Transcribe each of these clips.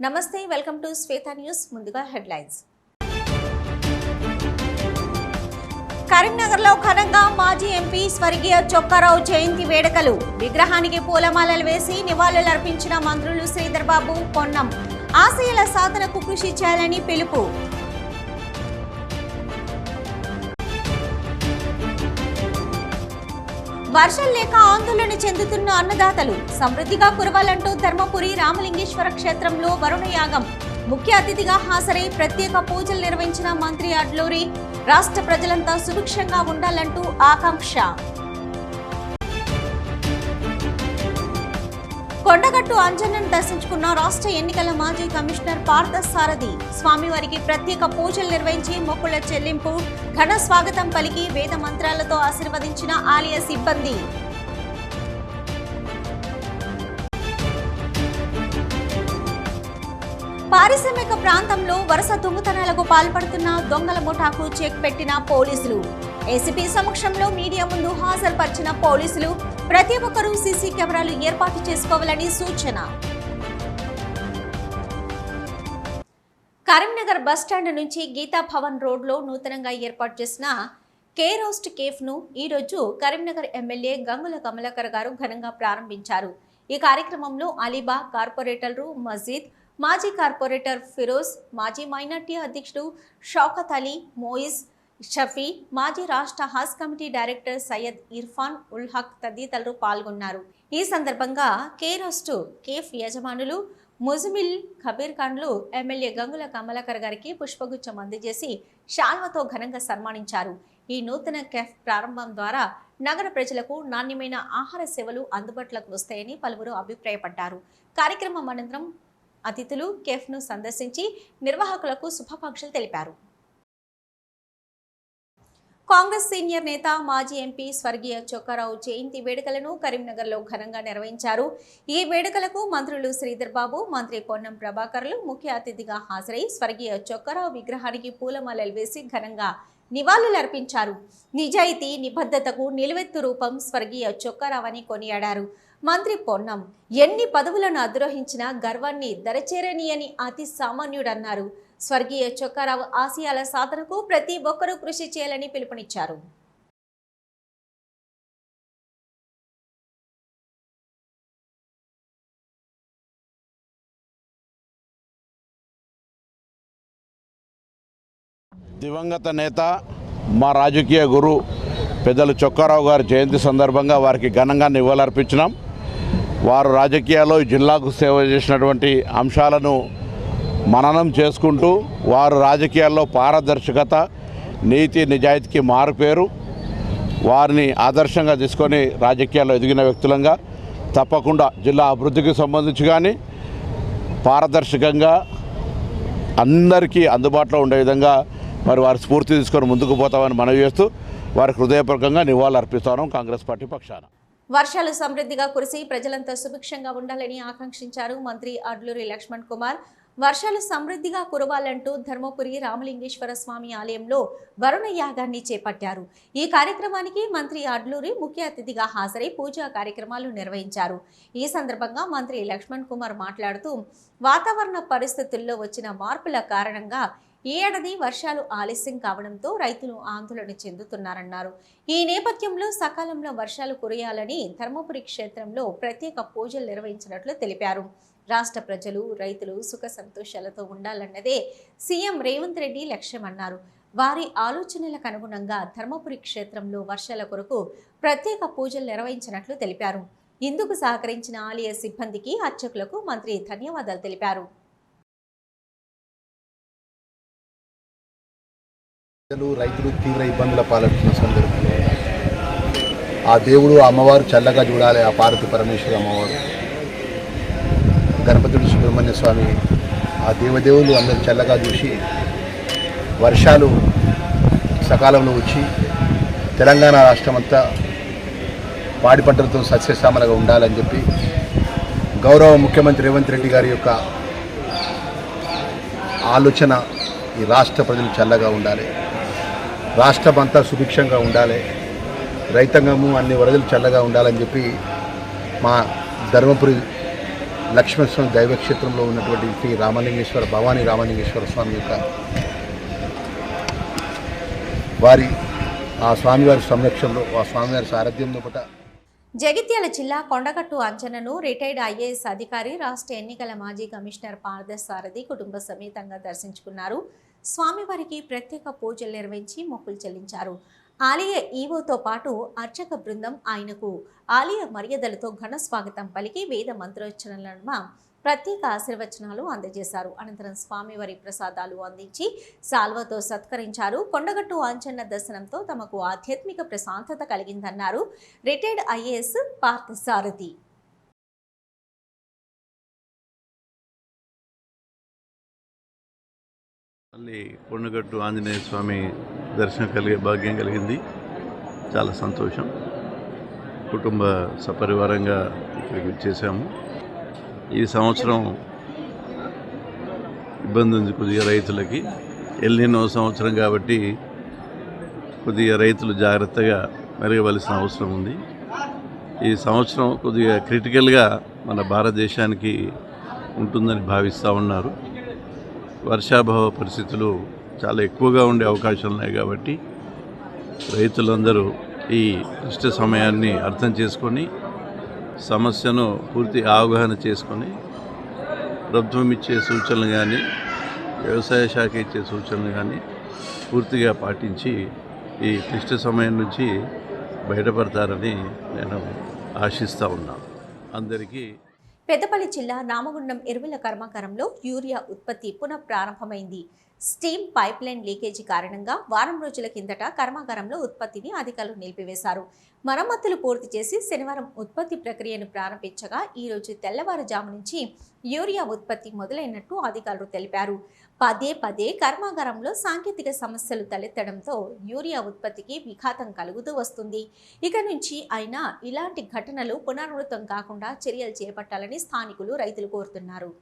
నమస్తే, welcome to Shweta news. ముందుగా headlines. కరీంనగర్లో ఘనంగా మాజీ ఎంపీ స్వర్గీయ చొక్కారావు జయంతి వేడుకలు. విగ్రహానికి పూలమాలలు వేసి నివాళులర్పించిన మంత్రులు శ్రీధర్ బాబు, పొన్నం. ఆశయాల సాధనకు కృషి చేయాలని పిలుపు. వర్షాలు లేక ఆందోళన చెందుతున్న అన్నదాతలు. సమృద్ధిగా కురవాలంటూ ధర్మపురి రామలింగేశ్వర క్షేత్రంలో వరుణ యాగం. ముఖ్య అతిథిగా హాజరై ప్రత్యేక పూజలు నిర్వహించిన మంత్రి అడ్లూరి. రాష్ట్ర ప్రజలంతా సుభిక్షంగా ఉండాలంటూ ఆకాంక్ష. కొండగట్టు అంజన్నను దర్శించుకున్న రాష్ట్ర ఎన్నికల మాజీ కమిషనర్ పార్థసారథి. స్వామివారికి ప్రత్యేక పూజలు నిర్వహించి మొక్కుల చెల్లింపు, ఘన స్వాగతం పలికి వేద మంత్రాలతో ఆశీర్వదించిన ఆలయ సిబ్బంది. పారిశ్రామిక ప్రాంతంలో వరుస దొంగతనాలకు పాల్పడుతున్న దొంగల ముఠాకు చెక్ పెట్టిన పోలీసులు. ఏసీపీ సమక్షంలో మీడియా ముందు హాజరుపరిచిన పోలీసులు. ప్రతి ఒక్కరూ సీసీ కెమెరాలు ఏర్పాటు చేసుకోవాలని సూచన. కరీంనగర్ బస్టాండ్ నుంచి గీతా భవన్ రోడ్లో నూతనంగా ఏర్పాటు చేసిన కేరోస్ట్ కేఫ్ ను ఈరోజు కరీంనగర్ ఎమ్మెల్యే గంగుల కమలాకర్ గారు ఘనంగా ప్రారంభించారు. ఈ కార్యక్రమంలో అలీబా కార్పొరేటర్లు మజీద్, మాజీ కార్పొరేటర్ ఫిరోజ్, మాజీ మైనార్టీ అధ్యక్షుడు షౌకత్ అలీ, మోయిజ్, షఫీ, మాజీ రాష్ట్ర హజ్ కమిటీ డైరెక్టర్ సయ్యద్ ఇర్ఫాన్ ఉల్ హక్ తదితరులు పాల్గొన్నారు. ఈ సందర్భంగా కేరోస్ట్ కేఫ్ యజమానులు ముజమిల్ కబీర్ ఖాన్లు ఎమ్మెల్యే గంగుల కమలాకర్ గారికి పుష్పగుచ్చం అందజేసి శాల్వతో ఘనంగా సన్మానించారు. ఈ నూతన కేఫ్ ప్రారంభం ద్వారా నగర ప్రజలకు నాణ్యమైన ఆహార సేవలు అందుబాటులోకి వస్తాయని పలువురు అభిప్రాయపడ్డారు. కార్యక్రమం అనంతరం అతిథులు కేఫ్ను సందర్శించి నిర్వాహకులకు శుభాకాంక్షలు తెలిపారు. కాంగ్రెస్ సీనియర్ నేత మాజీ ఎంపీ స్వర్గీయ చొక్కారావు జయంతి వేడుకలను కరీంనగర్లో ఘనంగా నిర్వహించారు. ఈ వేడుకలకు మంత్రులు శ్రీధర్ బాబు, మంత్రి పొన్నం ప్రభాకర్లు ముఖ్య అతిథిగా హాజరై స్వర్గీయ చొక్కారావు విగ్రహానికి పూలమాలలు వేసి ఘనంగా నివాళులర్పించారు. నిజాయితీ, నిబద్ధతకు నిలువెత్తు రూపం స్వర్గీయ చొక్కారావు అని కొనియాడారు. మంత్రి పొన్నం ఎన్ని పదవులను అధిరోహించినా గర్వాన్ని దరచేరని అతి సామాన్యుడన్నారు. స్వర్గీయ చొక్కారావు ఆశయాల సాధనకు ప్రతి ఒక్కరూ కృషి చేయాలని పిలుపునిచ్చారు. దివంగత నేత, మా రాజకీయ గురు పెద్దలు చొక్కారావు గారి జయంతి సందర్భంగా వారికి ఘనంగా నివాళులర్పించినాం. వారు రాజకీయాల్లో జిల్లాకు సేవ చేసినటువంటి అంశాలను మననం చేసుకుంటూ వారు రాజకీయాల్లో పారదర్శకత, నీతి, నిజాయితీకి మారుపేరు. వారిని ఆదర్శంగా తీసుకొని రాజకీయాల్లో ఎదిగిన వ్యక్తులంగా తప్పకుండా జిల్లా అభివృద్ధికి సంబంధించి కానీ పారదర్శకంగా అందరికీ అందుబాటులో ఉండే విధంగా మరి వారి స్ఫూర్తి తీసుకొని ముందుకు పోతామని మనవి చేస్తూ వారికి హృదయపూర్వకంగా నివాళులు అర్పిస్తాను కాంగ్రెస్ పార్టీ పక్షాన. వర్షాలు సమృద్ధిగా కురిసి ప్రజలంతా సుభిక్షంగా ఉండాలని ఆకాంక్షించారు మంత్రి అడ్లూరి లక్ష్మణ్ కుమార్. వర్షాలు సమృద్ధిగా కురవాలంటూ ధర్మపురి రామలింగేశ్వర స్వామి ఆలయంలో వరుణ యాగాన్ని చేపట్టారు. ఈ కార్యక్రమానికి మంత్రి అడ్లూరి ముఖ్య అతిథిగా హాజరై పూజా కార్యక్రమాలు నిర్వహించారు. ఈ సందర్భంగా మంత్రి లక్ష్మణ్ కుమార్ మాట్లాడుతూ వాతావరణ పరిస్థితుల్లో వచ్చిన మార్పుల కారణంగా ఈ ఏడాది వర్షాలు ఆలస్యం కావడంతో రైతులు ఆందోళన చెందుతున్నారన్నారు. ఈ నేపథ్యంలో సకాలంలో వర్షాలు కురియాలని ధర్మపురి క్షేత్రంలో ప్రత్యేక పూజలు నిర్వహించినట్లు తెలిపారు. రాష్ట్ర ప్రజలు, రైతులు సుఖ సంతోషాలతో ఉండాలన్నదే సీఎం రేవంత్ రెడ్డి లక్ష్యమన్నారు. వారి ఆలోచనలకు అనుగుణంగా ధర్మపురి క్షేత్రంలో వర్షాల కొరకు ప్రత్యేక పూజలు నిర్వహించినట్లు తెలిపారు. ఇందుకు సహకరించిన ఆలయ సిబ్బందికి, అర్చకులకు మంత్రి ధన్యవాదాలు తెలిపారు. రైతులు తీవ్ర ఇబ్బందుల పాలవుతున్న సందర్భంలో ఆ దేవుడు, అమ్మవారు చల్లగా చూడాలి. ఆ పార్వతి పరమేశ్వరి అమ్మవారు, గణపతుడు, సుబ్రహ్మణ్య స్వామి, ఆ దేవదేవులు అందరూ చల్లగా చూసి వర్షాలు సకాలంలో వచ్చి తెలంగాణ రాష్ట్రం అంతా పాడి పంటలతో సస్యశ్యామలగా ఉండాలని చెప్పి గౌరవ ముఖ్యమంత్రి రేవంత్ రెడ్డి గారి యొక్క ఆలోచన ఈ రాష్ట్ర ప్రజలు చల్లగా ఉండాలి, రాష్ట్రం అంతా సుభిక్షంగా ఉండాలి, రైతాంగము అన్ని వరదలు చల్లగా ఉండాలని చెప్పి మా ధర్మపురి లక్ష్మీస్వామి దైవక్షేత్రంలో ఉన్నటువంటి శ్రీ భవానీ రామలింగేశ్వర స్వామి యొక్క ఆ స్వామివారి సంరక్షణలో ఆ స్వామివారి సారథ్యంలో కూడా జగిత్యాల జిల్లా కొండగట్టు అంచనను రిటైర్డ్ ఐఏఎస్ అధికారి రాష్ట్ర ఎన్నికల మాజీ కమిషనర్ పార్థసారథి కుటుంబ సమేతంగా దర్శించుకున్నారు. స్వామివారికి ప్రత్యేక పూజలు నిర్వహించి మొక్కులు చెల్లించారు. ఆలయ ఈవోతో పాటు అర్చక బృందం ఆయనకు ఆలయ మర్యాదలతో ఘన స్వాగతం పలికి వేద మంత్రోచ్చరణల నడుమ ప్రత్యేక ఆశీర్వచనాలు అందజేశారు. అనంతరం స్వామివారి ప్రసాదాలు అందించి సాల్వతో సత్కరించారు. కొండగట్టు ఆంజన్న దర్శనంతో తమకు ఆధ్యాత్మిక ప్రశాంతత కలిగిందన్నారు రిటైర్డ్ ఐఏఎస్ పార్థసారథి. మళ్ళీ కొండగట్టు ఆంజనేయ స్వామి దర్శనం కలిగే భాగ్యం కలిగింది. చాలా సంతోషం. కుటుంబ సపరివారంగా ఇక్కడికి వచ్చేసాము. ఈ సంవత్సరం ఇబ్బంది ఉంది కొద్దిగా రైతులకి. ఎల్నినో సంవత్సరం కాబట్టి కొద్దిగా రైతులు జాగ్రత్తగా మెరగవలసిన అవసరం ఉంది. ఈ సంవత్సరం కొద్దిగా క్రిటికల్గా మన భారతదేశానికి ఉంటుందని భావిస్తూ ఉన్నారు. వర్షాభావ పరిస్థితులు చాలా ఎక్కువగా ఉండే అవకాశాలు ఉన్నాయి కాబట్టి రైతులందరూ ఈ క్లిష్ట సమయాన్ని అర్థం చేసుకొని సమస్యను పూర్తి అవగాహన చేసుకొని ప్రభుత్వం ఇచ్చే సూచనలు కానీ వ్యవసాయ శాఖ ఇచ్చే సూచనలు కానీ పూర్తిగా పాటించి ఈ క్లిష్ట సమయం నుంచి బయటపడతారని నేను ఆశిస్తూ ఉన్నాను. అందరికీ పెద్దపల్లి జిల్లా రామగుండం ఎరువుల కర్మాగారంలో యూరియా ఉత్పత్తి పునః ప్రారంభమైంది. స్టీమ్ పైప్ లైన్ లీకేజీ కారణంగా వారం రోజుల కిందట కర్మాగారంలో ఉత్పత్తిని అధికారులు నిలిపివేశారు. మరమ్మతులు పూర్తి చేసి శనివారం ఉత్పత్తి ప్రక్రియను ప్రారంభించగా ఈ రోజు తెల్లవారుజాము నుంచి యూరియా ఉత్పత్తి మొదలైనట్టు అధికారులు తెలిపారు. పదే కర్మాగారంలో సాంకేతిక సమస్యలు తలెత్తడంతో యూరియా ఉత్పత్తికి విఘాతం కలుగుతూ వస్తుంది. ఇక నుంచి అయినా ఇలాంటి ఘటనలు పునరావృతం కాకుండా చర్యలు చేపట్టాలని స్థానికులు రైతులు కోరుతున్నారు.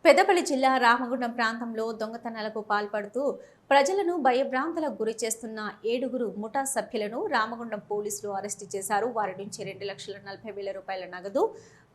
పెద్దపల్లి జిల్లా రామగుండం ప్రాంతంలో దొంగతనాలకు పాల్పడుతూ ప్రజలను భయభ్రాంతులకు గురి చేస్తున్న 7 ముఠా సభ్యులను రామగుండం పోలీసులు అరెస్టు చేశారు. వారి నుంచి 2,40,000 రూపాయల నగదు,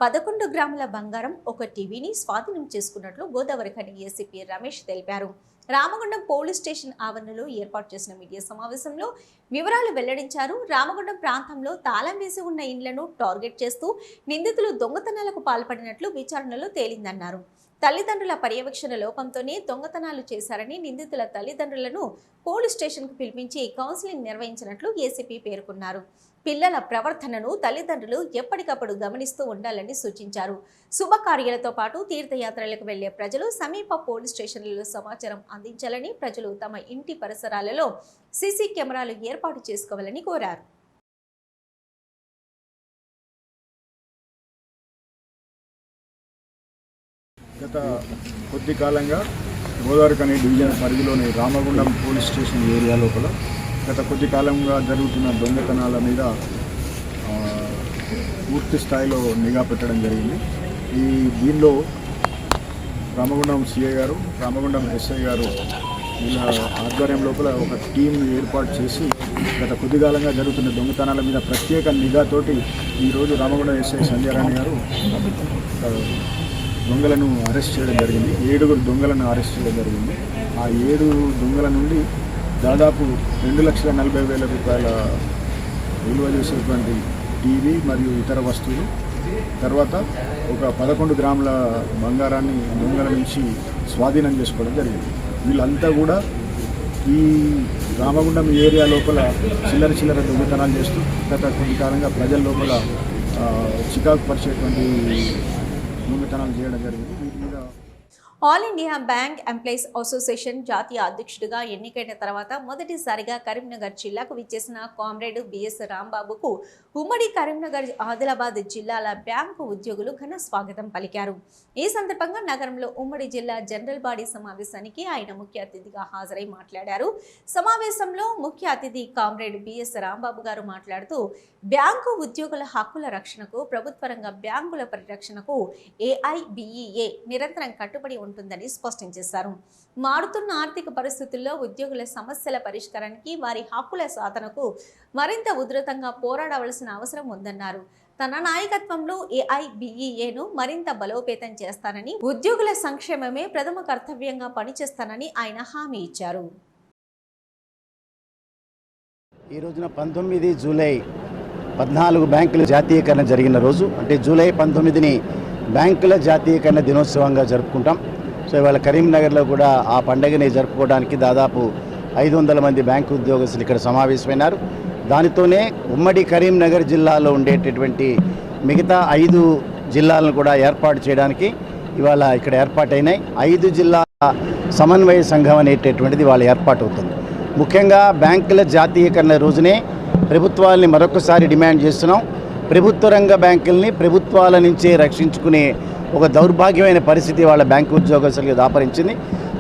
11 గ్రాముల బంగారం, ఒక టీవీని స్వాధీనం చేసుకున్నట్లు గోదావరిఖని ఏసీపీ రమేష్ తెలిపారు. రామగుండం పోలీస్ స్టేషన్ ఆవరణలో ఏర్పాటు చేసిన మీడియా సమావేశంలో వివరాలు వెల్లడించారు. రామగుండం ప్రాంతంలో తాళం వేసి ఉన్న ఇండ్లను టార్గెట్ చేస్తూ నిందితులు దొంగతనాలకు పాల్పడినట్లు విచారణలో తేలిందన్నారు. తల్లిదండ్రుల పర్యవేక్షణ లోపంతోనే దొంగతనాలు చేశారని నిందితుల తల్లిదండ్రులను పోలీస్ స్టేషన్కు పిలిపించి కౌన్సిలింగ్ నిర్వహించినట్లు ఏసీపీ పేర్కొన్నారు. పిల్లల ప్రవర్తనను తల్లిదండ్రులు ఎప్పటికప్పుడు గమనిస్తూ ఉండాలని సూచించారు. శుభకార్యాలతో పాటు తీర్థయాత్రలకు వెళ్లే ప్రజలు సమీప పోలీస్ స్టేషన్లలో సమాచారం అందించాలని, ప్రజలు తమ ఇంటి పరిసరాలలో సీసీ కెమెరాలు ఏర్పాటు చేసుకోవాలని కోరారు. గత కొద్ది కాలంగా గోదావరిఖని డివిజన్ పరిధిలోని రామగుండం పోలీస్ స్టేషన్ ఏరియా లోపల గత కొద్ది కాలంగా జరుగుతున్న దొంగతనాల మీద పూర్తి స్థాయిలో నిఘా పెట్టడం జరిగింది. దీనిలో రామగుండం సిఐ గారు, రామగుండం ఎస్ఐ గారు వీళ్ళ ఆధ్వర్యం లోపల ఒక టీం ఏర్పాటు చేసి గత కొద్ది కాలంగా జరుగుతున్న దొంగతనాల మీద ప్రత్యేక నిఘాతోటి ఈరోజు రామగుండం ఎస్ఐ సంజయ్ రాణి గారు దొంగలను అరెస్ట్ చేయడం జరిగింది. 7 దొంగలను అరెస్ట్ చేయడం జరిగింది. ఆ 7 దొంగల నుండి దాదాపు 2,40,000 రూపాయల విలువ చేసేటువంటి టీవీ మరియు ఇతర వస్తువులు, తర్వాత ఒక 11 గ్రాముల బంగారాన్ని దొంగల నుంచి స్వాధీనం చేసుకోవడం జరిగింది. వీళ్ళంతా కూడా ఈ రామగుండం ఏరియా లోపల చిల్లర దొంగతనాలు చేస్తూ గత కొద్ది కాలంగా ప్రజల లోపల చికాకు పరిచేటువంటి దొంగతనాలు చేయడం జరిగింది. వీటి మీద all India bank employees association జాతీయ అధ్యక్షుడిగా ఎన్నికైన తర్వాత మొదటిసారిగా కరీంనగర్ జిల్లాకు విచ్చేసిన కామ్రేడ్ బిఎస్ రాంబాబుకు ఉమ్మడి కరీంనగర్ ఆదిలాబాద్ జిల్లాల బ్యాంకు ఉద్యోగులు ఘన స్వాగతం పలికారు. ఈ సందర్భంగా నగరంలో ఉమ్మడి జిల్లా జనరల్ బాడీ సమావేశానికి ఆయన ముఖ్య అతిథిగా హాజరై మాట్లాడారు. సమావేశంలో ముఖ్య అతిథి కామ్రేడ్ బిఎస్ రాంబాబు గారు మాట్లాడుతూ బ్యాంకు ఉద్యోగుల హక్కుల రక్షణకు, ప్రభుత్వ రంగ బ్యాంకుల పరిరక్షణకు AIBEA నిరంతరం కట్టుబడి ఉంటుందని స్పష్టం చేశారు. మారుతున్న ఆర్థిక పరిస్థితుల్లో ఉద్యోగుల సమస్యల పరిష్కారానికి, వారి హక్కుల సాధనకు మరింత ఉధృతంగా పోరాడవలసిన అవసరం ఉందన్నారు. తన నాయకత్వంలో AIBEAను మరింత బలోపేతం చేస్తానని, ఉద్యోగుల సంక్షేమమే ప్రథమ కర్తవ్యంగా పనిచేస్తానని ఆయన హామీ ఇచ్చారు. ఈ రోజున 19 జూలై 14 బ్యాంకుల జాతీయకరణ జరిగిన రోజు, అంటే జూలై 19ని బ్యాంకుల జాతీయకరణ దినోత్సవంగా జరుపుకుంటాం. సో ఇవాళ కరీంనగర్లో కూడా ఆ పండుగని జరుపుకోవడానికి దాదాపు 500 మంది బ్యాంకు ఉద్యోగస్తులు ఇక్కడ సమావేశమైనారు. దానితోనే ఉమ్మడి కరీంనగర్ జిల్లాలో ఉండేటటువంటి మిగతా 5 జిల్లాలను కూడా ఏర్పాటు చేయడానికి ఇవాళ ఇక్కడ ఏర్పాటైనాయి. 5 జిల్లాల సమన్వయ సంఘం అనేటటువంటిది ఇవాళ ఏర్పాటు అవుతుంది. ముఖ్యంగా బ్యాంకుల జాతీయకరణ రోజునే ప్రభుత్వాలని మరొకసారి డిమాండ్ చేస్తున్నాం. ప్రభుత్వ రంగ బ్యాంకుల్ని ప్రభుత్వాల నుంచే రక్షించుకునే ఒక దౌర్భాగ్యమైన పరిస్థితి వాళ్ళ బ్యాంకు ఉద్యోగస్తులకు దాపరించింది.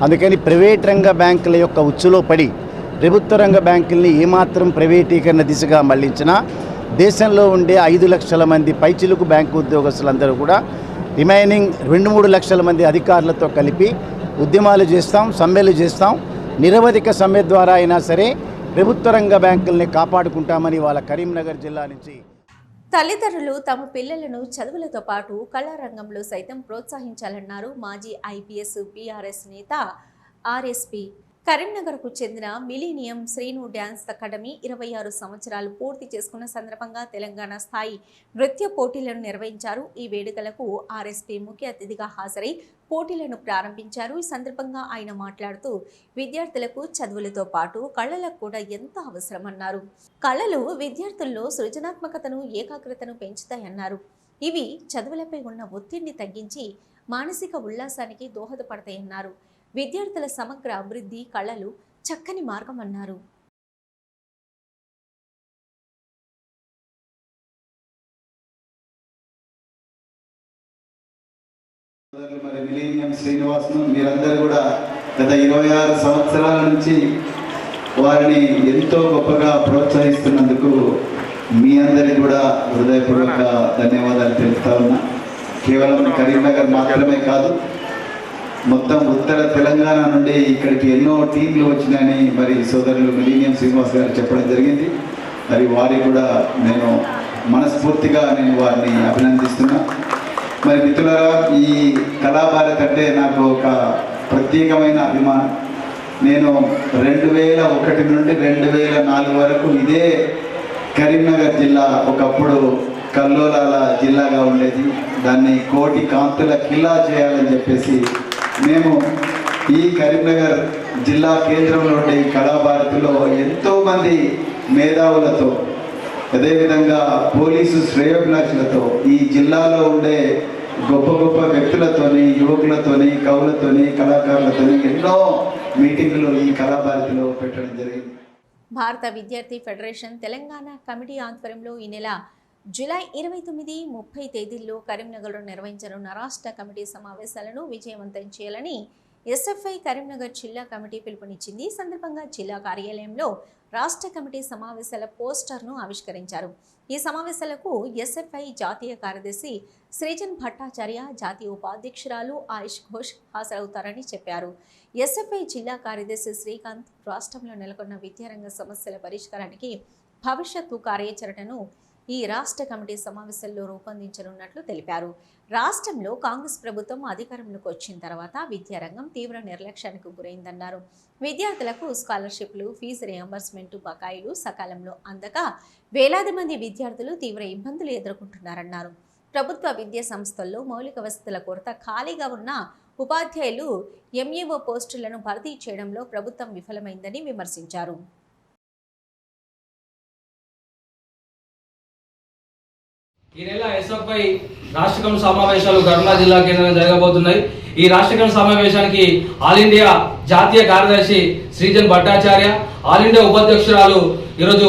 అందుకని ప్రైవేట్ రంగ బ్యాంకుల యొక్క ఉచ్చులో పడి ప్రభుత్వ రంగ బ్యాంకుల్ని ఏమాత్రం ప్రైవేటీకరణ దిశగా మళ్లించినా దేశంలో ఉండే 5 లక్షల మంది పైచిలుకు బ్యాంకు ఉద్యోగస్తులందరూ కూడా రిమైనింగ్ 2-3 లక్షల మంది అధికారులతో కలిపి ఉద్యమాలు చేస్తాం, సమ్మెలు చేస్తాం. నిరవధిక సమ్మె ద్వారా అయినా సరే ప్రభుత్వ రంగ బ్యాంకుల్ని కాపాడుకుంటామని వాళ్ళ కరీంనగర్ జిల్లా నుంచి తల్లిదండ్రులు తమ పిల్లలను చదువులతో పాటు కళారంగంలో సైతం ప్రోత్సహించాలన్నారు మాజీ IPS PRS నేత RSP. కరీంనగర్కు చెందిన మిలీనియం శ్రీను డ్యాన్స్ అకాడమీ 26 సంవత్సరాలు పూర్తి చేసుకున్న సందర్భంగా తెలంగాణ స్థాయి నృత్య పోటీలను నిర్వహించారు. ఈ వేడుకలకు RSP ముఖ్య అతిథిగా హాజరై పోటీలను ప్రారంభించారు. ఈ సందర్భంగా ఆయన మాట్లాడుతూ విద్యార్థులకు చదువులతో పాటు కళలకు కూడా ఎంతో అవసరమన్నారు. కళలు విద్యార్థుల్లో సృజనాత్మకతను, ఏకాగ్రతను పెంచుతాయన్నారు. ఇవి చదువులపై ఉన్న ఒత్తిడిని తగ్గించి మానసిక ఉల్లాసానికి దోహదపడతాయన్నారు. విద్యార్థుల సమగ్ర అభివృద్ధి కళలు చక్కని మార్గం అన్నారు. మరి మిలీనియం శ్రీనివాస్ను మీరందరూ కూడా గత 26 సంవత్సరాల నుంచి వారిని ఎంతో గొప్పగా ప్రోత్సహిస్తున్నందుకు మీ అందరికీ కూడా హృదయపూర్వక ధన్యవాదాలు తెలుపుతా ఉన్నా. కేవలం కరీంనగర్ మాత్రమే కాదు, మొత్తం ఉత్తర తెలంగాణ నుండి ఇక్కడికి ఎన్నో టీంలు వచ్చినాయని మరి సోదరులు మిలీనియం శ్రీనివాస్ గారు చెప్పడం జరిగింది. మరి వారికి కూడా నేను మనస్ఫూర్తిగా వారిని అభినందిస్తున్నా. మరి మిత్రులారా, ఈ కళాభారత్ అంటే నాకు ఒక ప్రత్యేకమైన అభిమానం. నేను 2001 నుండి 2004 వరకు ఇదే కరీంనగర్ జిల్లా ఒకప్పుడు కల్లోలాల జిల్లాగా ఉండేది. దాన్ని కోటి కాంతుల కిల్లా చేయాలని చెప్పేసి మేము ఈ కరీంనగర్ జిల్లా కేంద్రంలో ఉండే ఈ కళాభారతిలో ఎంతోమంది మేధావులతో, అదేవిధంగా పోలీసు శ్రేయోభిలాషులతో, ఈ జిల్లాలో ఉండే గొప్ప గొప్ప వ్యక్తులతోని, యువకులతోని, కవులతోని, కళాకారులతోని ఎన్నో మీటింగ్లు ఈ కళాభారతిలో పెట్టడం జరిగింది. భారత విద్యార్థి ఫెడరేషన్ తెలంగాణ కమిటీ ఆధ్వర్యంలో ఈ నెల జూలై 29, 30 తేదీల్లో కరీంనగర్లో నిర్వహించనున్న రాష్ట్ర కమిటీ సమావేశాలను విజయవంతం చేయాలని SFI కరీంనగర్ జిల్లా కమిటీ పిలుపునిచ్చింది. ఈ సందర్భంగా జిల్లా కార్యాలయంలో రాష్ట్ర కమిటీ సమావేశాల పోస్టర్ను ఆవిష్కరించారు. ఈ సమావేశాలకు SFI జాతీయ కార్యదర్శి శ్రీజన్ భట్టాచార్య, జాతీయ ఉపాధ్యక్షురాలు ఆయుష్ ఘోష్ హాజరవుతారని చెప్పారు. SFI జిల్లా కార్యదర్శి శ్రీకాంత్ రాష్ట్రంలో నెలకొన్న విద్యారంగ సమస్యల పరిష్కారానికి భవిష్యత్తు కార్యాచరణను ఈ రాష్ట్ర కమిటీ సమావేశంలో రూపొందించనున్నట్లు తెలిపారు. రాష్ట్రంలో కాంగ్రెస్ ప్రభుత్వం అధికారంలోకి వచ్చిన తర్వాత విద్యారంగం తీవ్ర నిర్లక్ష్యానికి గురైందన్నారు. విద్యార్థులకు స్కాలర్షిప్లు, ఫీజు రియంబర్స్మెంట్ బకాయిలు సకాలంలో అందక వేలాది మంది విద్యార్థులు తీవ్ర ఇబ్బందులు ఎదుర్కొంటున్నారన్నారు. ప్రభుత్వ విద్యా సంస్థల్లో మౌలిక వసతుల కొరత, ఖాళీగా ఉన్న ఉపాధ్యాయులు, MEO పోస్టులను భర్తీ చేయడంలో ప్రభుత్వం విఫలమైందని విమర్శించారు. ఈ నెల SFI రాష్ట్ర కమిటీ సమావేశాలు కరీంనగర్ జిల్లా కేంద్రంగా జరగబోతున్నాయి. ఈ రాష్ట్ర కమిటీ సమావేశానికి ఆల్ ఇండియా జాతీయ కార్యదర్శి శ్రీజన్ భట్టాచార్య, ఆల్ ఇండియా ఉపాధ్యక్షురాలు ఈరోజు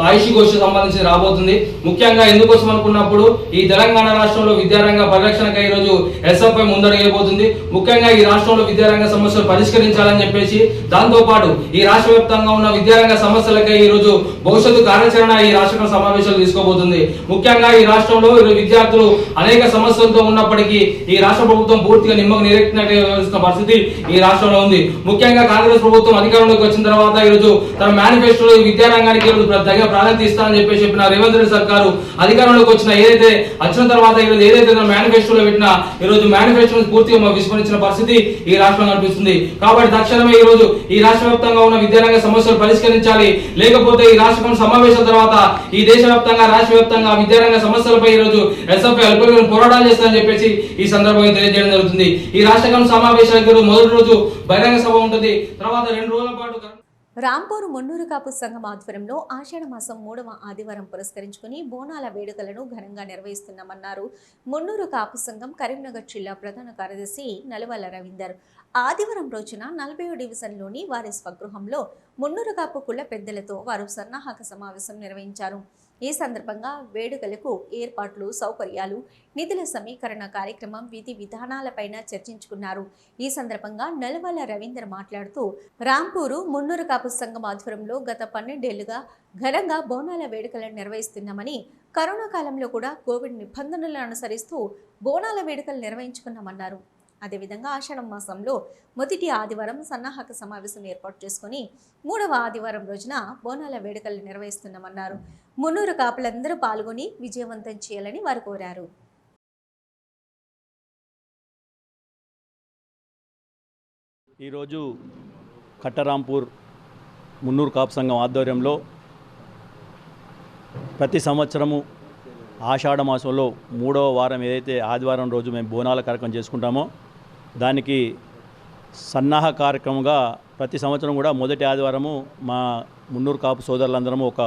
ఆయుష్ గోష్ఠి సంబంధించి రాబోతుంది. ముఖ్యంగా ఎందుకోసం అనుకున్నప్పుడు ఈ తెలంగాణ రాష్ట్రంలో విద్యారంగ పరిరక్షణకై ఈరోజు ఎస్ఎఫ్ఐ ముందడుగైపోతుంది. ముఖ్యంగా ఈ రాష్ట్రంలో విద్యారంగ సమస్యలు పరిష్కరించాలని చెప్పేసి, దాంతోపాటు ఈ రాష్ట్ర వ్యాప్తంగా ఉన్న విద్యారంగ సమస్యలకై ఈరోజు భవిష్యత్తు కార్యాచరణ ఈ రాష్ట్ర సమావేశాలు తీసుకోబోతుంది. ముఖ్యంగా ఈ రాష్ట్రంలో విద్యార్థులు అనేక సమస్యలతో ఉన్నప్పటికీ ఈ రాష్ట్ర ప్రభుత్వం పూర్తిగా నిమ్మకు నీరెత్తినట్టు వ్యవహరిస్తున్న పరిస్థితి ఈ రాష్ట్రంలో ఉంది. ముఖ్యంగా కాంగ్రెస్ ప్రభుత్వం అధికారంలోకి వచ్చిన తర్వాత ఈరోజు తన మేనిఫెస్టోలో ఈ విద్యారంగానికి తగిన ప్రాధాన్యత ఇస్తానని చెప్పిన రేవంత్ రెడ్డి సర్కారు అధికారంలోకి వచ్చిన తర్వాత ఈరోజు ఏదైతే మేనిఫెస్టోలో పెట్టినా ఈరోజు మేనిఫెస్టోను పూర్తిగా విస్మరించిన పరిస్థితి ఈ రాష్ట్రంలో కనిపిస్తుంది. కాబట్టి తక్షణమే ఈ రోజు ఈ రాష్ట్ర వ్యాప్తంగా ఉన్న విద్యారంగ సమస్యలు పరిష్కరించాలి. లేకపోతే ఈ రాష్ట్ర సమావేశం తర్వాత ఈ దేశవ్యాప్తంగా రాష్ట్ర వ్యాప్తంగా విద్యారంగ సమస్యలపై ఈ రోజు ఎస్ఎఫ్ఐ అల్పరికలను పోరాటాలు చేస్తారని చెప్పేసి ఈ సందర్భంగా తెలియజేయడం జరుగుతుంది. ఈ రాష్ట్ర కమిటీ సమావేశానికి మొదటి రోజు బహిరంగ సభ ఉంటుంది. తర్వాత 2 రోజుల పాటు రాంపూర్ మున్నూరు కాపు సంఘం ఆధ్వర్యంలో ఆషాఢ మాసం 3వ ఆదివారం పురస్కరించుకుని బోనాల వేడుకలను ఘనంగా నిర్వహిస్తున్నామన్నారు మున్నూరు కాపు సంఘం కరీంనగర్ జిల్లా ప్రధాన కార్యదర్శి నలువల రవీందర్. ఆదివారం రోజున 40వ డివిజన్లోని వారి స్వగృహంలో మున్నూరు కాపు కుల పెద్దలతో వారు సన్నాహక సమావేశం నిర్వహించారు. ఈ సందర్భంగా వేడుకలకు ఏర్పాట్లు, సౌకర్యాలు, నిధుల సమీకరణ కార్యక్రమం, విధి విధానాలపైన చర్చించుకున్నారు. ఈ సందర్భంగా నలువల రవీందర్ మాట్లాడుతూ రాంపూరు మున్నూరు కాపు సంఘం ఆధ్వర్యంలో గత 12 ఏళ్లుగా ఘనంగా బోనాల వేడుకలను నిర్వహిస్తున్నామని, కరోనా కాలంలో కూడా కోవిడ్ నిబంధనలను అనుసరిస్తూ బోనాల వేడుకలు నిర్వహించుకున్నామన్నారు. అదేవిధంగా ఆషాఢం మాసంలో మొదటి ఆదివారం సన్నాహక సమావేశం ఏర్పాటు చేసుకుని 3వ ఆదివారం రోజున బోనాల వేడుకలు నిర్వహిస్తున్నామన్నారు. మున్నూరు కాపులందరూ పాల్గొని విజయవంతం చేయాలని వారు కోరారు. ఈరోజు కట్టరాంపూర్ మున్నూరు కాపు సంఘం ఆధ్వర్యంలో ప్రతి సంవత్సరము ఆషాఢ మాసంలో 3వ వారం ఏదైతే ఆదివారం రోజు మేము బోనాల కార్యక్రమం చేసుకుంటామో దానికి సన్నాహ కార్యక్రమంగా ప్రతి సంవత్సరం కూడా మొదటి ఆదివారము మా మున్నూరు కాపు సోదరులందరము ఒక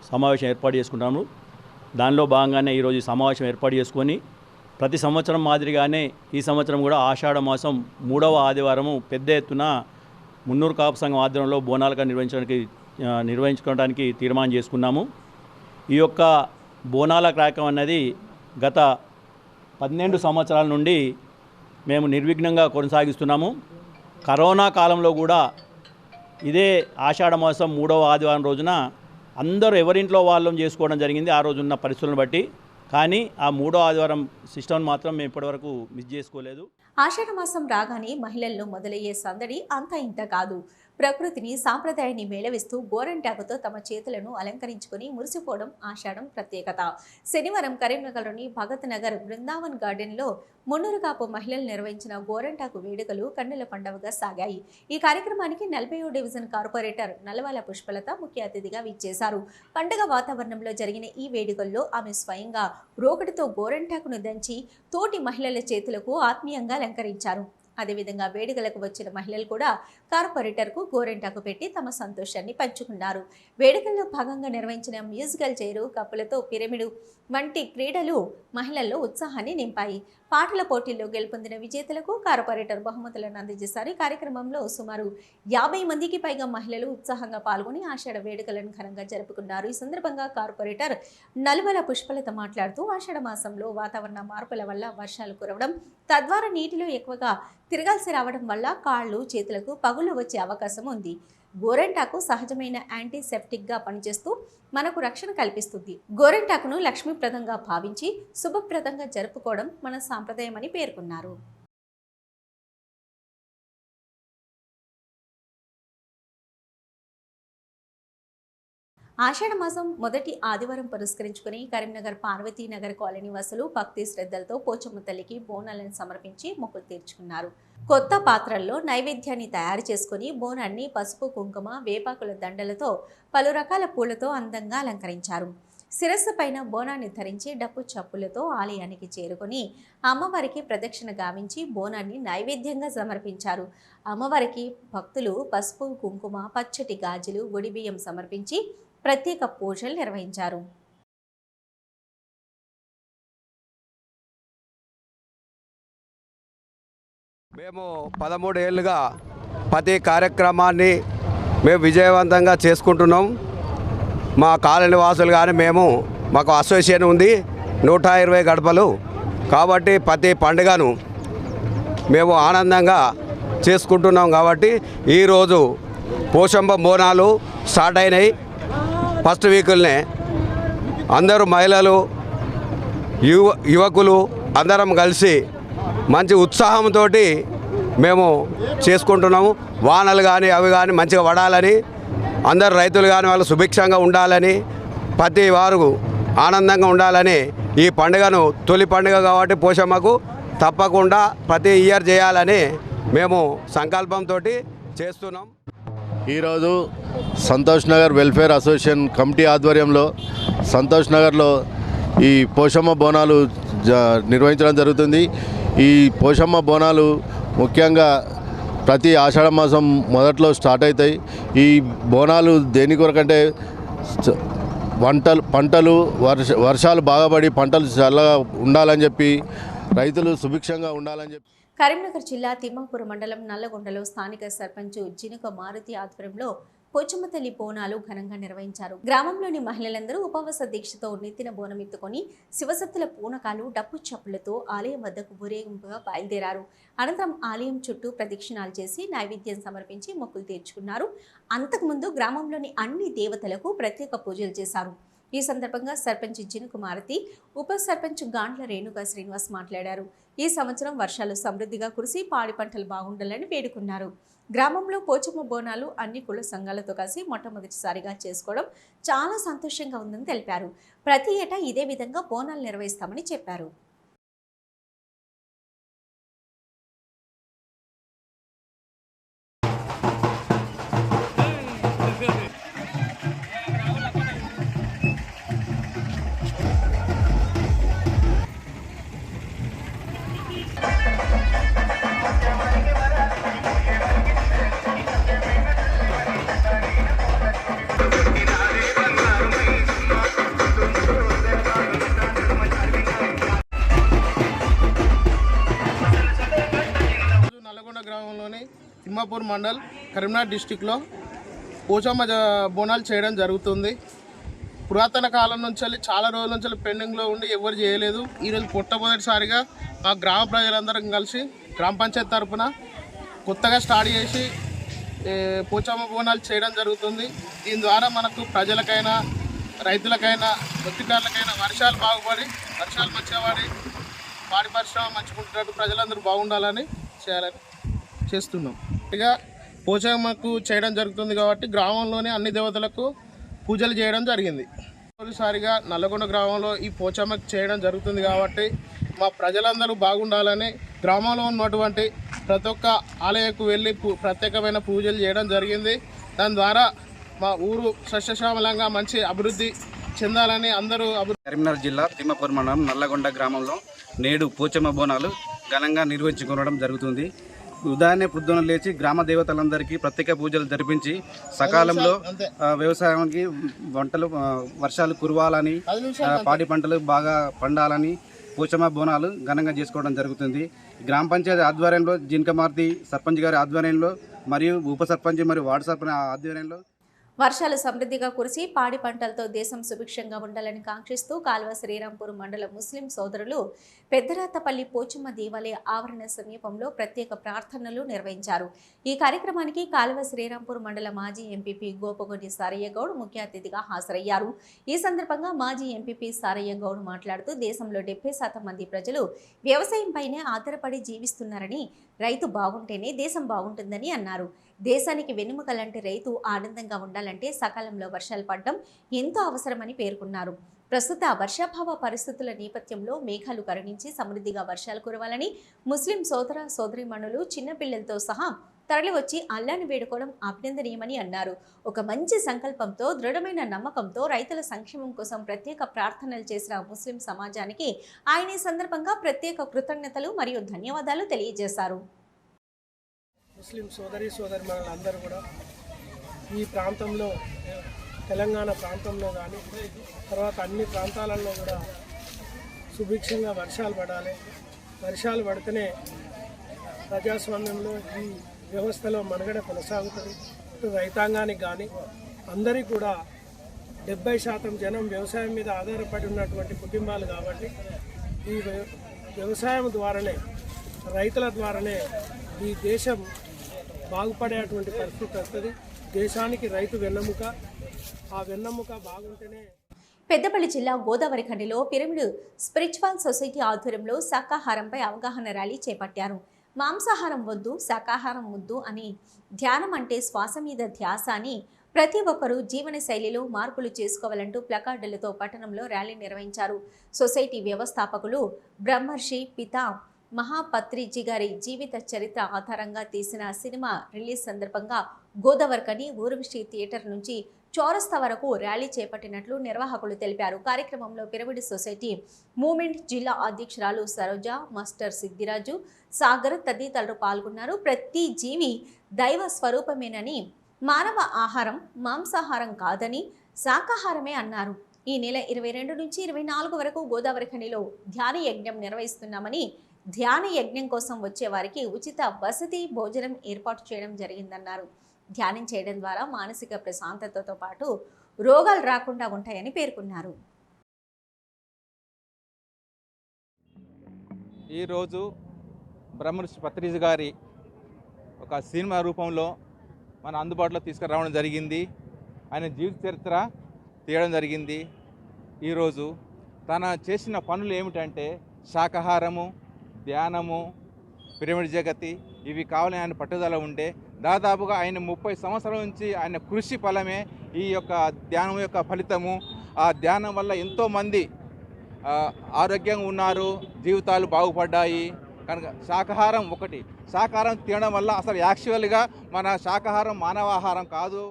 సమావేశం ఏర్పాటు చేసుకుంటాము. దానిలో భాగంగానే ఈరోజు ఈ సమావేశం ఏర్పాటు చేసుకొని ప్రతి సంవత్సరం మాదిరిగానే ఈ సంవత్సరం కూడా ఆషాఢ మాసం 3వ ఆదివారము పెద్ద ఎత్తున మున్నూరు కాపు సంఘం ఆధ్వర్యంలో బోనాలుగా నిర్వహించుకోవడానికి తీర్మానం చేసుకున్నాము. ఈ యొక్క బోనాల కార్యక్రమం అనేది గత 12 సంవత్సరాల నుండి మేము నిర్విఘ్నంగా కొనసాగిస్తున్నాము. కరోనా కాలంలో కూడా ఇదే ఆషాఢ మాసం 3వ ఆదివారం రోజున అందరూ ఎవరింట్లో వాళ్ళం చేసుకోవడం జరిగింది ఆ రోజున్న పరిస్థితులను బట్టి. కానీ ఆ 3వ ఆదివారం సిస్టమ్ మాత్రం మేము ఇప్పటివరకు మిస్ చేసుకోలేదు. ఆషాఢ మాసం రాగానే మహిళల్లో మొదలయ్యే సందడి అంతా ఇంత కాదు. ప్రకృతిని, సాంప్రదాయాన్ని మేళవిస్తూ గోరంటాకుతో తమ చేతులను అలంకరించుకుని మురిసిపోవడం ఆషాఢం ప్రత్యేకత. శనివారం కరీంనగర్లోని భగత్ నగర్ బృందావన్ గార్డెన్లో మున్నూరు కాపు మహిళలు నిర్వహించిన గోరంటాకు వేడుకలు కన్నుల పండుగగా సాగాయి. ఈ కార్యక్రమానికి 40వ డివిజన్ కార్పొరేటర్ నల్లవాల పుష్పలత ముఖ్య అతిథిగా విచ్చేశారు. పండుగ వాతావరణంలో జరిగిన ఈ వేడుకల్లో ఆమె స్వయంగా రోకటితో గోరంటాకును దంచి తోటి మహిళల చేతులకు ఆత్మీయంగా అలంకరించారు. అదేవిధంగా వేడుకలకు వచ్చిన మహిళలు కూడా కార్పొరేటర్కు గోరెంటాకు పెట్టి తమ సంతోషాన్ని పంచుకున్నారు. వేడుకల్లో భాగంగా నిర్వహించిన మ్యూజికల్ చైరు, కప్పులతో పిరమిడు వంటి క్రీడలు మహిళల్లో ఉత్సాహాన్ని నింపాయి. పాటల పోటీల్లో గెలుపొందిన విజేతలకు కార్పొరేటర్ బహుమతులను అందజేశారు. ఈ కార్యక్రమంలో సుమారు 50 మందికి పైగా మహిళలు ఉత్సాహంగా పాల్గొని ఆషాఢ వేడుకలను ఘనంగా జరుపుకున్నారు. ఈ సందర్భంగా కార్పొరేటర్ నలువల పుష్పలత మాట్లాడుతూ ఆషాఢ మాసంలో వాతావరణ మార్పుల వల్ల వర్షాలు కురవడం, తద్వారా నీటిలో ఎక్కువగా తిరగాల్సి రావడం వల్ల కాళ్ళు, చేతులకు పగుళ్లు వచ్చే అవకాశం ఉంది. గోరెంటాకు సహజమైన యాంటీసెప్టిక్గా పనిచేస్తూ మనకు రక్షణ కల్పిస్తుంది. గోరెంటాకును లక్ష్మీప్రదంగా భావించి శుభప్రదంగా జరుపుకోవడం మన సాంప్రదాయమని పేర్కొన్నారు. ఆషాఢ మాసం మొదటి ఆదివారం పురస్కరించుకుని కరీంనగర్ పార్వతీనగర్ కాలనీ వాసులు భక్తి శ్రద్ధలతో పోచమ్మ తల్లికి బోనాలను సమర్పించి మొక్కులు తీర్చుకున్నారు. కొత్త పాత్రల్లో నైవేద్యాన్ని తయారు చేసుకుని బోనాన్ని పసుపు, కుంకుమ, వేపాకుల దండలతో పలు రకాల పూలతో అందంగా అలంకరించారు. శిరస్సు పైన బోనాన్ని ధరించి డప్పు చప్పులతో ఆలయానికి చేరుకొని అమ్మవారికి ప్రదక్షిణ గావించి బోనాన్ని నైవేద్యంగా సమర్పించారు. అమ్మవారికి భక్తులు పసుపు, కుంకుమ, పచ్చటి గాజులు, ఒడిబియ్యం సమర్పించి ప్రత్యేక పూజలు నిర్వహించారు. మేము 13 ఏళ్ళుగా ప్రతి కార్యక్రమాన్ని మేము విజయవంతంగా చేసుకుంటున్నాం. మా కాలనీ వాసులు కానీ మాకు అసోసియేషన్ ఉంది 120 గడపలు. కాబట్టి ప్రతి పండుగను మేము ఆనందంగా చేసుకుంటున్నాం. కాబట్టి ఈరోజు పోషమ్మ బోనాలు స్టార్ట్ అయినాయి. ఫస్ట్ వీకుల్నే అందరూ మహిళలు యువకులు అందరం కలిసి మంచి ఉత్సాహంతో మేము చేసుకుంటున్నాము. వానలు కానీ అవి కానీ మంచిగా పడాలని, అందరు రైతులు కానీ వాళ్ళు సుభిక్షంగా ఉండాలని, ప్రతి వారు ఆనందంగా ఉండాలని ఈ పండుగను తొలి పండుగ కాబట్టి పోషమ్మకు తప్పకుండా ప్రతి ఇయర్ చేయాలని మేము సంకల్పంతో చేస్తున్నాం. ఈరోజు Santosh Nagar welfare association committee ఆధ్వర్యంలో సంతోష్ నగర్లో ఈ పోషమ్మ బోనాలు నిర్వహించడం జరుగుతుంది. ఈ పోషమ్మ బోనాలు ముఖ్యంగా ప్రతి ఆషాఢ మాసం మొదట్లో స్టార్ట్ అవుతాయి. ఈ బోనాలు దేని కొరకంటే పంటలు వర్షాలు బాగా పడి పంటలు చల్లగా ఉండాలని చెప్పి, రైతులు సుభిక్షంగా ఉండాలని చెప్పి. కరీంనగర్ జిల్లా తిమ్మాపూర్ మండలం నల్లగొండలో స్థానిక సర్పంచ్ జినుక మారుతి ఆధ్వర్యంలో పోచమ్మ తల్లి బోనాలు ఘనంగా నిర్వహించారు. గ్రామంలోని మహిళలందరూ ఉపవాస దీక్షతో నెత్తిన బోనం ఎత్తుకొని శివసత్తుల పూనకాలు డప్పు చప్పులతో ఆలయం వద్దకు ఊరేగింపుగా బయలుదేరారు. అనంతరం ఆలయం చుట్టూ ప్రదక్షిణాలు చేసి నైవేద్యం సమర్పించి మొక్కులు తీర్చుకున్నారు. అంతకుముందు గ్రామంలోని అన్ని దేవతలకు ప్రత్యేక పూజలు చేశారు. ఈ సందర్భంగా సర్పంచ్ జినుక మారుతి, ఉప సర్పంచ్ గాండ్ల రేణుకా శ్రీనివాస్ మాట్లాడారు. ఈ సంవత్సరం వర్షాలు సమృద్ధిగా కురిసి పాడి పంటలు బాగుండాలని వేడుకున్నారు. గ్రామంలో పోచమ్మ బోనాలు అన్ని కుల సంఘాలతో కలిసి మొట్టమొదటిసారిగా చేసుకోవడం చాలా సంతోషంగా ఉందని తెలిపారు. ప్రతి ఏటా ఇదే విధంగా బోనాలు నిర్వహిస్తామని చెప్పారు. గ్రామంలోని తిమ్మాపూర్ మండల్ కరీంనగర్ డిస్టిక్లో పోచమ్మ బోనాలు చేయడం జరుగుతుంది. పురాతన కాలం నుంచి చాలా రోజుల నుంచి పెండింగ్లో ఉండి ఎవరు చేయలేదు. ఈరోజు మొట్టమొదటిసారిగా మా గ్రామ ప్రజలందరం కలిసి గ్రామ పంచాయతీ తరఫున కొత్తగా స్టార్ట్ చేసి పోచమ్మ బోనాలు చేయడం జరుగుతుంది. దీని ద్వారా మనకు ప్రజలకైనా రైతులకైనా మత్స్యకారులకైనా వర్షాలు బాగుపడి వర్షాలు మంచిగా పడి పాడి పరిశ్రమ మంచిగా ప్రజలందరూ బాగుండాలని చేస్తున్నాం. ఇక పోచమ్మకు చేయడం జరుగుతుంది కాబట్టి గ్రామంలోని అన్ని దేవతలకు పూజలు చేయడం జరిగింది. మొదటిసారిగా నల్లగొండ గ్రామంలో ఈ పోచమ్మకు చేయడం జరుగుతుంది కాబట్టి మా ప్రజలందరూ బాగుండాలని గ్రామంలో ఉన్నటువంటి ప్రతి ఒక్క ఆలయకు వెళ్ళి ప్రత్యేకమైన పూజలు చేయడం జరిగింది. దాని ద్వారా మా ఊరు సస్యశ్యామలంగా మంచి అభివృద్ధి చెందాలని అందరూ. కరీంనగర్ జిల్లా తిమ్మాపూర్ మండలం నల్లగొండ గ్రామంలో నేడు పోచమ్మ బోనాలు ఘనంగా నిర్వహించుకోవడం జరుగుతుంది. ఉదయాన్నే పొద్దున లేచి గ్రామ దేవతలందరికీ ప్రత్యేక పూజలు జరిపించి సకాలంలో వ్యవసాయానికి వర్షాలు కురవాలని, పాడి పంటలు బాగా పండాలని పోచమ్మ బోనాలు ఘనంగా చేసుకోవడం జరుగుతుంది. గ్రామ పంచాయతీ ఆధ్వర్యంలో జినుక మారుతి సర్పంచ్ గారి ఆధ్వర్యంలో మరియు ఉప సర్పంచ్ మరియు వార్డు సర్పంచ్ ఆధ్వర్యంలో వర్షాలు సమృద్ధిగా కురిసి పాడి పంటలతో దేశం సుభిక్షంగా ఉండాలని కాంక్షిస్తూ కాల్వ శ్రీరాంపూర్ మండల ముస్లిం సోదరులు పెద్దరాతపల్లి పోచమ్మ దేవాలయ ఆవరణ సమీపంలో ప్రత్యేక ప్రార్థనలు నిర్వహించారు. ఈ కార్యక్రమానికి కాల్వ శ్రీరాంపూర్ మండల మాజీ ఎంపీపీ గోపగొండి సారయ్య గౌడ్ ముఖ్య అతిథిగా హాజరయ్యారు. ఈ సందర్భంగా మాజీ ఎంపీపీ సారయ్య గౌడ్ మాట్లాడుతూ దేశంలో 70% మంది ప్రజలు వ్యవసాయంపైనే ఆధారపడి జీవిస్తున్నారని, రైతు బాగుంటేనే దేశం బాగుంటుందని అన్నారు. దేశానికి వెన్నెముకలాంటి రైతు ఆనందంగా ఉండాలంటే సకాలంలో వర్షాలు పడడం ఎంతో అవసరమని పేర్కొన్నారు. ప్రస్తుత వర్షాభావ పరిస్థితుల నేపథ్యంలో మేఘాలు కరుణించి సమృద్ధిగా వర్షాలు కురవాలని ముస్లిం సోదర సోదరీమణులు చిన్నపిల్లలతో సహా తరలివచ్చి అల్లాను వేడుకోవడం అభినందనీయమని అన్నారు. ఒక మంచి సంకల్పంతో, దృఢమైన నమ్మకంతో రైతుల సంక్షేమం కోసం ప్రత్యేక ప్రార్థనలు చేసిన ముస్లిం సమాజానికి ఆయన ఈ సందర్భంగా ప్రత్యేక కృతజ్ఞతలు మరియు ధన్యవాదాలు తెలియజేశారు. ముస్లిం సోదరీమణులందరూ కూడా ఈ ప్రాంతంలో, తెలంగాణ ప్రాంతంలో కానీ తర్వాత అన్ని ప్రాంతాలలో కూడా సుభిక్షంగా వర్షాలు పడాలి. వర్షాలు పడితేనే ప్రజాస్వామ్యంలో ఈ వ్యవస్థలో మనుగడ కొనసాగుతుంది. రైతాంగానికి కానీ అందరికీ కూడా 70% జనం వ్యవసాయం మీద ఆధారపడి ఉన్నటువంటి కుటుంబాలు కాబట్టి ఈ వ్యవసాయం ద్వారానే, రైతుల ద్వారానే ఈ దేశం బాగుపడేటువంటి పరిస్థితి వస్తుంది. దేశానికి రైతు వెన్నెముక, ఆ వెన్నెముక బాగుంటేనే. పెద్దపల్లి జిల్లా గోదావరి ఖండిలో పిరమిడ్ స్పిరిచువల్ సొసైటీ ఆధ్వర్యంలో శాకాహారంపై అవగాహన ర్యాలీ చేపట్టారు. మాంసాహారం వద్దు, శాకాహారం వద్దు అని, ధ్యానం అంటే శ్వాస మీద ధ్యాస అని, ప్రతి ఒక్కరూ జీవన శైలిలో మార్పులు చేసుకోవాలంటూ ప్లకార్డులతో పట్టణంలో ర్యాలీ నిర్వహించారు. సొసైటీ వ్యవస్థాపకులు బ్రహ్మర్షి పితా మహాపత్రిజీ గారి జీవిత చరిత్ర ఆధారంగా తీసిన సినిమా రిలీజ్ సందర్భంగా గోదావరికని ఊర్వశి థియేటర్ నుంచి చౌరస్తా వరకు ర్యాలీ చేపట్టినట్లు నిర్వాహకులు తెలిపారు. కార్యక్రమంలో పిరమిడ్ సొసైటీ మూమెంట్ జిల్లా అధ్యక్షురాలు సరోజ, మాస్టర్ సిద్ధిరాజు, సాగర్ తదితరులు పాల్గొన్నారు. ప్రతి జీవి దైవ స్వరూపమేనని, మానవ ఆహారం మాంసాహారం కాదని, శాకాహారమే అన్నారు. ఈ నెల 22 నుంచి 24 వరకు గోదావరి ఖనిలో ధ్యాన యజ్ఞం నిర్వహిస్తున్నామని, ధ్యాన యజ్ఞం కోసం వచ్చే వారికి ఉచిత వసతి భోజనం ఏర్పాటు చేయడం జరిగిందన్నారు. ధ్యానం చేయడం ద్వారా మానసిక ప్రశాంతతతో పాటు రోగాలు రాకుండా ఉంటాయని పేర్కొన్నారు. ఈరోజు బ్రహ్మర్షి పత్రిజీ గారి ఒక సినిమా రూపంలో మన అందుబాటులో తీసుకురావడం జరిగింది. ఆయన జీవిత చరిత్ర తీయడం జరిగింది. ఈరోజు తన చేసిన పనులు ఏమిటంటే శాకాహారము, ధ్యానము, పిరమిడ్ జగతి ఇవి కావాలని ఆయన పట్టుదల ఉండే దాదాపుగా ఆయన 30 సంవత్సరాల నుంచి ఆయన కృషి ఫలమే ఈ యొక్క ధ్యానం యొక్క ఫలితము. ఆ ధ్యానం వల్ల ఎంతోమంది ఆరోగ్యంగా ఉన్నారు, జీవితాలు బాగుపడ్డాయి. కనుక శాకాహారం ఒకటి, శాకాహారం తినడం వల్ల అసలు యాక్చువల్గా మన శాకాహారం మానవాహారం కాదు.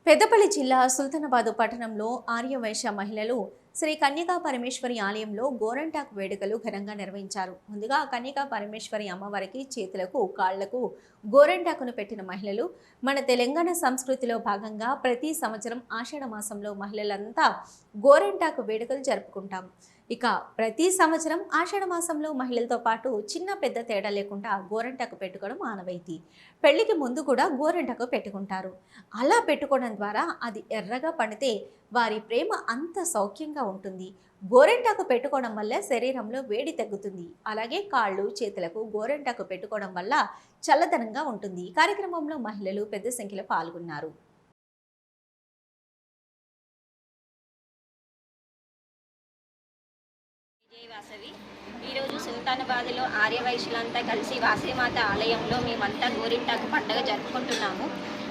పెద్దపల్లి జిల్లా సుల్తానాబాద్ పట్టణంలో ఆర్యవైశ్య మహిళలు శ్రీ కన్యకా పరమేశ్వరి ఆలయంలో గోరంటాకు వేడుకలు ఘనంగా నిర్వహించారు. ముందుగా కన్యకా పరమేశ్వరి అమ్మవారికి చేతులకు, కాళ్లకు గోరంటాకును పెట్టిన మహిళలు మన తెలంగాణ సంస్కృతిలో భాగంగా ప్రతి సంవత్సరం ఆషాఢ మాసంలో మహిళలంతా గోరంటాకు వేడుకలు జరుపుకుంటాం. ఇక ప్రతి సంవత్సరం ఆషాఢ మాసంలో మహిళలతో పాటు చిన్న పెద్ద తేడా లేకుండా గోరంటాకు పెట్టుకోవడం ఆనవాయితీ. పెళ్లికి ముందు కూడా గోరంటాకు పెట్టుకుంటారు. అలా పెట్టుకోవడం ద్వారా అది ఎర్రగా పండితే వారి ప్రేమ అంత సౌఖ్యంగా ఉంటుంది. గోరెంటాకు పెట్టుకోవడం వల్ల శరీరంలో వేడి తగ్గుతుంది. అలాగే కాళ్ళు, చేతులకు గోరెంటాకు పెట్టుకోవడం వల్ల చల్లదనంగా ఉంటుంది. కార్యక్రమంలో మహిళలు పెద్ద సంఖ్యలో పాల్గొన్నారు. ఈరోజు సుల్తానాబాద్లో ఆర్యవైశ్యులంతా కలిసి వాసవిమాత ఆలయంలో మేమంతా గోరింటాకు పండుగ జరుపుకుంటున్నాము.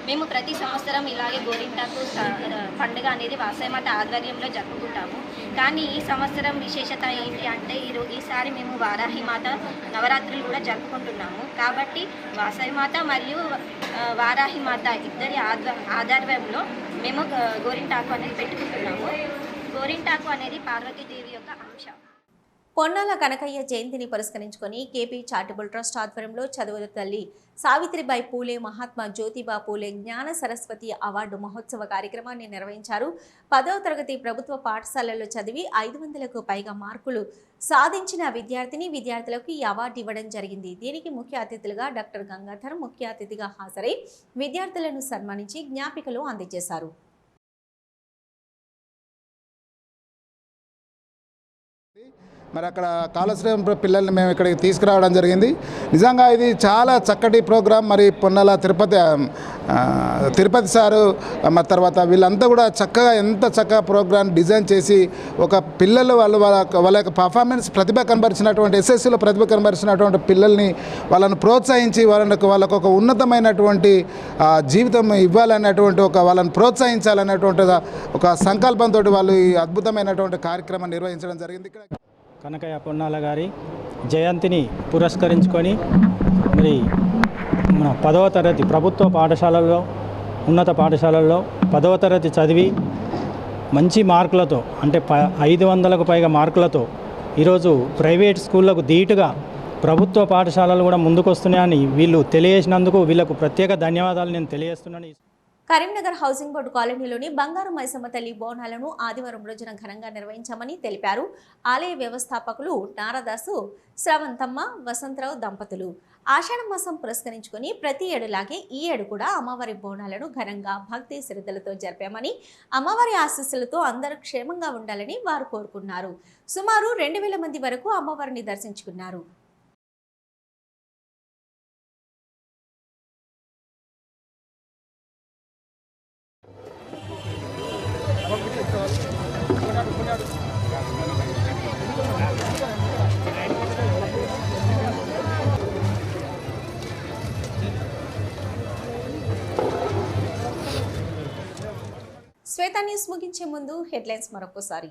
మేము ప్రతి సంవత్సరం ఇలాగే గోరింటాకు పండుగ అనేది వాసవిమాత ఆధ్వర్యంలో జరుపుకుంటాము. కానీ ఈ సంవత్సరం విశేషత ఏంటి అంటే ఈసారి మేము వారాహిమాత నవరాత్రులు కూడా జరుపుకుంటున్నాము. కాబట్టి వాసవిమాత మరియు వారాహిమాత ఇద్దరి ఆధ్వర్యంలో మేము గోరింటాకు అనేది పెట్టుకుంటున్నాము. గోరింటాకు అనేది పార్వతీదేవి యొక్క అంశం. పొన్నాల కనకయ్య జయంతిని పురస్కరించుకొని కేపీ చారిటబుల్ ట్రస్ట్ ఆధ్వర్యంలో చదువుల తల్లి సావిత్రిబాయి పూలే, మహాత్మా జ్యోతిబా పూలే జ్ఞాన సరస్వతి అవార్డు మహోత్సవ కార్యక్రమాన్ని నిర్వహించారు. 10వ తరగతి ప్రభుత్వ పాఠశాలల్లో చదివి 500కు పైగా మార్కులు సాధించిన విద్యార్థులకు ఈ అవార్డు ఇవ్వడం జరిగింది. దీనికి ముఖ్య అతిథులుగా డాక్టర్ గంగాధర్ ముఖ్య అతిథిగా హాజరై విద్యార్థులను సన్మానించి జ్ఞాపికలు అందజేశారు. మరి అక్కడ కాళశ్రీం పిల్లల్ని మేము ఇక్కడికి తీసుకురావడం జరిగింది. నిజంగా ఇది చాలా చక్కటి ప్రోగ్రాం. మరి పొన్నాల తిరుపతి సారు మరి తర్వాత వీళ్ళంతా కూడా చక్కగా ఎంత చక్కగా ప్రోగ్రాం డిజైన్ చేసి ఒక పిల్లలు వాళ్ళ యొక్క పర్ఫార్మెన్స్ ప్రతిభ కనబరిచినటువంటి ఎస్ఎస్సీలో ప్రతిభ కనబరిచినటువంటి పిల్లల్ని వాళ్ళని ప్రోత్సహించి వాళ్ళకు ఒక ఉన్నతమైనటువంటి జీవితం ఇవ్వాలనేటువంటి వాళ్ళని ప్రోత్సహించాలనేటువంటి ఒక సంకల్పంతో వాళ్ళు ఈ అద్భుతమైనటువంటి కార్యక్రమం నిర్వహించడం జరిగింది. ఇక్కడ కనకయ్య పొన్నాల గారి జయంతిని పురస్కరించుకొని మరి మన 10వ తరగతి ప్రభుత్వ పాఠశాలల్లో, ఉన్నత పాఠశాలల్లో 10వ తరగతి చదివి మంచి మార్కులతో అంటే 500కు పైగా మార్కులతో ఈరోజు ప్రైవేట్ స్కూళ్ళకు ధీటుగా ప్రభుత్వ పాఠశాలలు కూడా ముందుకొస్తున్నాయని వీళ్ళు తెలియజేసినందుకు వీళ్ళకు ప్రత్యేక ధన్యవాదాలు నేను తెలియజేస్తున్నాను. కరీంనగర్ హౌసింగ్ బోర్డు కాలనీలోని బంగారు మైసమ్మ తల్లి బోనాలను ఆదివారం రోజున ఘనంగా నిర్వహించామని తెలిపారు. ఆలయ వ్యవస్థాపకులు నారదాసు, శ్రవంతమ్మ, వసంతరావు దంపతులు. ఆషాఢ మాసం పురస్కరించుకొని ప్రతి ఏడులాగే ఈ ఏడు కూడా అమ్మవారి బోనాలను ఘనంగా భక్తి శ్రద్ధలతో జరిపామని, అమ్మవారి ఆశీస్సులతో అందరూ క్షేమంగా ఉండాలని వారు కోరుకున్నారు. సుమారు 2000 మంది వరకు అమ్మవారిని దర్శించుకున్నారు. శ్వేత న్యూస్ ముగించే ముందు హెడ్లైన్స్ మరొకసారి.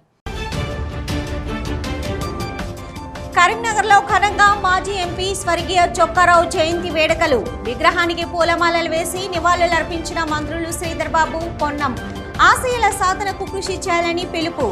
కరీంనగర్లో ఘనంగా మాజీ ఎంపీ స్వర్గీయ చొక్కారావు జయంతి వేడుకలు. విగ్రహానికి పూలమాలలు వేసి నివాళులర్పించిన మంత్రులు శ్రీధర్ బాబు, పొన్నం. ఆశయాల సాధనకు కృషి చేయాలని పిలుపు.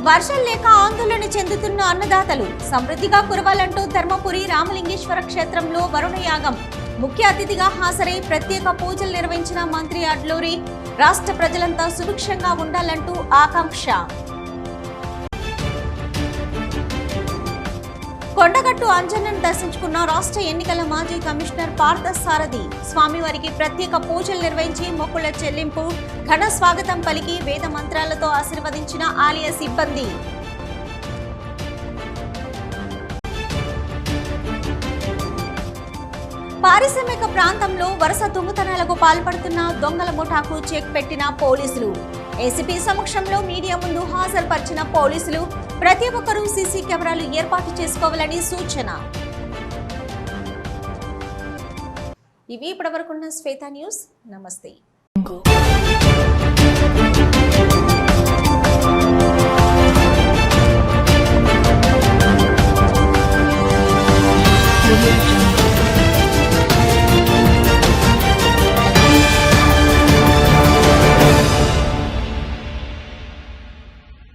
వర్షాలు లేక ఆందోళన చెందుతున్న అన్నదాతలు. సమృద్ధిగా కురవాలంటూ ధర్మపురి రామలింగేశ్వర క్షేత్రంలో వరుణ యాగం. ముఖ్య అతిథిగా హాజరై ప్రత్యేక పూజలు నిర్వహించిన మంత్రి అడ్లూరి. రాష్ట్ర ప్రజలంతా సుభిక్షంగా ఉండాలంటూ ఆకాంక్ష. కొండగట్టు అంజన్నను దర్శించుకున్న రాష్ట్ర ఎన్నికల మాజీ కమిషనర్ పార్థసారథి. స్వామివారికి ప్రత్యేక పూజలు నిర్వహించి మొక్కుల చెల్లింపు, ఘన స్వాగతం పలికి వేద మంత్రాలతో ఆశీర్వదించిన ఆలయ సిబ్బంది. పారిశ్రామిక ప్రాంతంలో వరుస దొంగతనాలకు పాల్పడుతున్న దొంగల ముఠాకు చెక్ పెట్టిన పోలీసులు. ఏసీపీ సమక్షంలో మీడియా ముందు హాజరుపరిచిన పోలీసులు. ప్రతి ఒక్కరూ సీసీ కెమెరాలు ఏర్పాటు చేసుకోవాలని సూచన. ఇవి ఇప్పటివరకున్న శ్వేత న్యూస్. నమస్తే.